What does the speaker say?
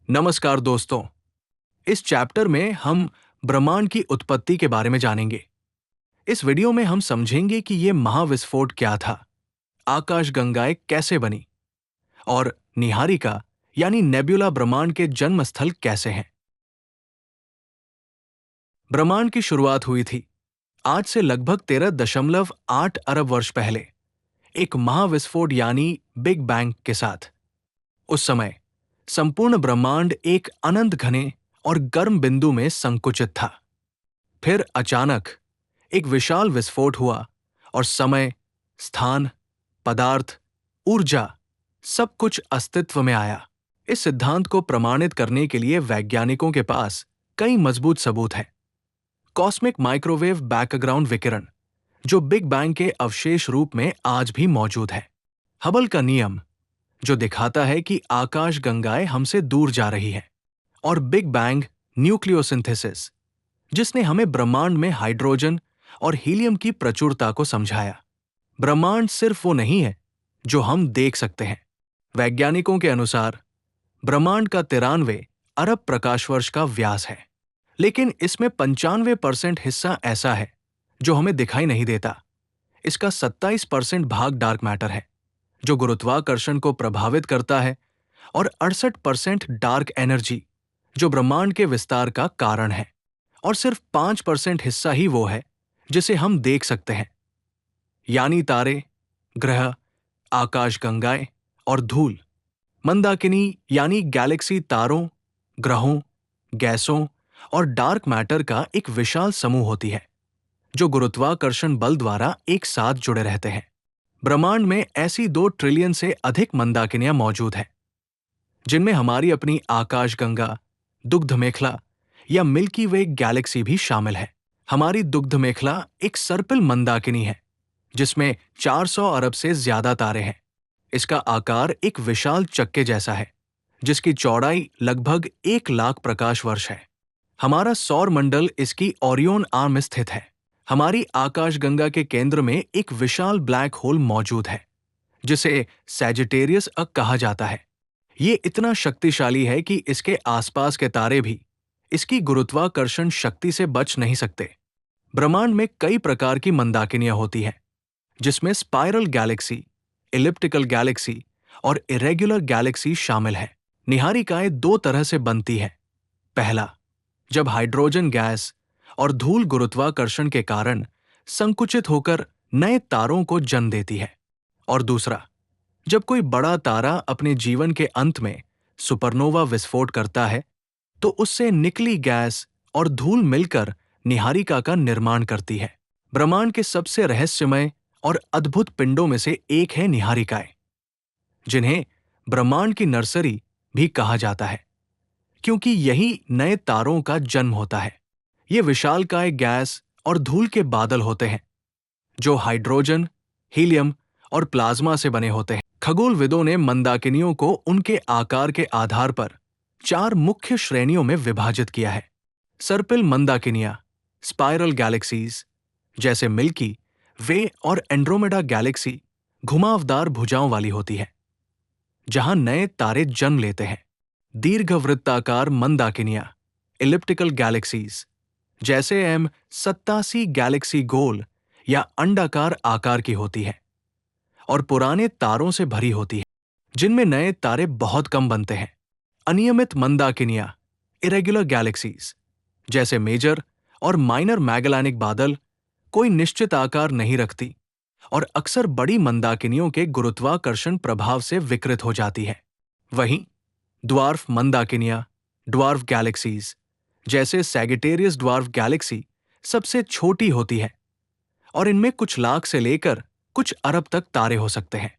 नमस्कार दोस्तों। इस चैप्टर में हम ब्रह्मांड की उत्पत्ति के बारे में जानेंगे। इस वीडियो में हम समझेंगे कि यह महाविस्फोट क्या था, आकाशगंगाएं कैसे बनी और निहारिका यानी नेबुला ब्रह्मांड के जन्म स्थल कैसे हैं। ब्रह्मांड की शुरुआत हुई थी आज से लगभग 13.8 अरब वर्ष पहले एक महाविस्फोट यानी बिग बैंग के साथ। उस समय संपूर्ण ब्रह्मांड एक अनंत घने और गर्म बिंदु में संकुचित था। फिर अचानक एक विशाल विस्फोट हुआ और समय, स्थान, पदार्थ, ऊर्जा सब कुछ अस्तित्व में आया। इस सिद्धांत को प्रमाणित करने के लिए वैज्ञानिकों के पास कई मजबूत सबूत हैं। कॉस्मिक माइक्रोवेव बैकग्राउंड विकिरण, जो बिग बैंग के अवशेष रूप में आज भी मौजूद है। हबल का नियम, जो दिखाता है कि आकाशगंगाएं हमसे दूर जा रही हैं। और बिग बैंग न्यूक्लियोसिंथेसिस, जिसने हमें ब्रह्मांड में हाइड्रोजन और हीलियम की प्रचुरता को समझाया। ब्रह्मांड सिर्फ वो नहीं है जो हम देख सकते हैं। वैज्ञानिकों के अनुसार ब्रह्मांड का 93 अरब प्रकाश वर्ष का व्यास है, लेकिन इसमें 95% हिस्सा ऐसा है जो हमें दिखाई नहीं देता। इसका 27% भाग डार्क मैटर है, जो गुरुत्वाकर्षण को प्रभावित करता है, और 68% डार्क एनर्जी, जो ब्रह्मांड के विस्तार का कारण है। और सिर्फ 5% हिस्सा ही वो है जिसे हम देख सकते हैं, यानी तारे, ग्रह, आकाशगंगाएं और धूल। मंदाकिनी यानी गैलेक्सी तारों, ग्रहों, गैसों और डार्क मैटर का एक विशाल समूह होती है, जो गुरुत्वाकर्षण बल द्वारा एक साथ जुड़े रहते हैं। ब्रह्मांड में ऐसी 2 ट्रिलियन से अधिक मंदाकिनियां मौजूद हैं, जिनमें हमारी अपनी आकाशगंगा, दुग्ध मेखला या मिल्की वे गैलेक्सी भी शामिल है। हमारी दुग्ध मेखला एक सर्पिल मंदाकिनी है, जिसमें 400 अरब से ज्यादा तारे हैं। इसका आकार एक विशाल चक्के जैसा है, जिसकी चौड़ाई लगभग 1 लाख प्रकाश वर्ष है। हमारा सौर मंडल इसकी ओरियन आर्म में स्थित है। हमारी आकाशगंगा के केंद्र में एक विशाल ब्लैक होल मौजूद है, जिसे सैजिटेरियस अ कहा जाता है। ये इतना शक्तिशाली है कि इसके आसपास के तारे भी इसकी गुरुत्वाकर्षण शक्ति से बच नहीं सकते। ब्रह्मांड में कई प्रकार की मंदाकिनियां होती हैं, जिसमें स्पाइरल गैलेक्सी, इलिप्टिकल गैलेक्सी और इरेगुलर गैलेक्सी शामिल है। निहारिकाएं 2 तरह से बनती हैं। पहला, जब हाइड्रोजन गैस और धूल गुरुत्वाकर्षण के कारण संकुचित होकर नए तारों को जन्म देती है। और दूसरा, जब कोई बड़ा तारा अपने जीवन के अंत में सुपरनोवा विस्फोट करता है, तो उससे निकली गैस और धूल मिलकर निहारिका का निर्माण करती है। ब्रह्मांड के सबसे रहस्यमय और अद्भुत पिंडों में से एक है निहारिकाएं, जिन्हें ब्रह्मांड की नर्सरी भी कहा जाता है, क्योंकि यही नए तारों का जन्म होता है। ये विशालकाय गैस और धूल के बादल होते हैं, जो हाइड्रोजन, हीलियम और प्लाज्मा से बने होते हैं। खगोलविदों ने मंदाकिनियों को उनके आकार के आधार पर 4 मुख्य श्रेणियों में विभाजित किया है। सर्पिल मंदाकिनियां, स्पाइरल गैलेक्सीज जैसे मिल्की वे और एंड्रोमेडा गैलेक्सी घुमावदार भुजाओं वाली होती है, जहां नए तारे जन्म लेते हैं। दीर्घवृत्ताकार मंदाकिनियां, इलिप्टिकल गैलेक्सीज जैसे M87 गैलेक्सी गोल या अंडाकार आकार की होती है और पुराने तारों से भरी होती है, जिनमें नए तारे बहुत कम बनते हैं। अनियमित मंदाकिनियां, इरेगुलर गैलेक्सीज जैसे मेजर और माइनर मैगेलानिक बादल कोई निश्चित आकार नहीं रखती और अक्सर बड़ी मंदाकिनियों के गुरुत्वाकर्षण प्रभाव से विकृत हो जाती है। वहीं ड्वार्फ मंदाकिनियां, ड्वार्फ गैलेक्सीज जैसे सैजिटेरियस ड्वार्फ गैलेक्सी सबसे छोटी होती है और इनमें कुछ लाख से लेकर कुछ अरब तक तारे हो सकते हैं।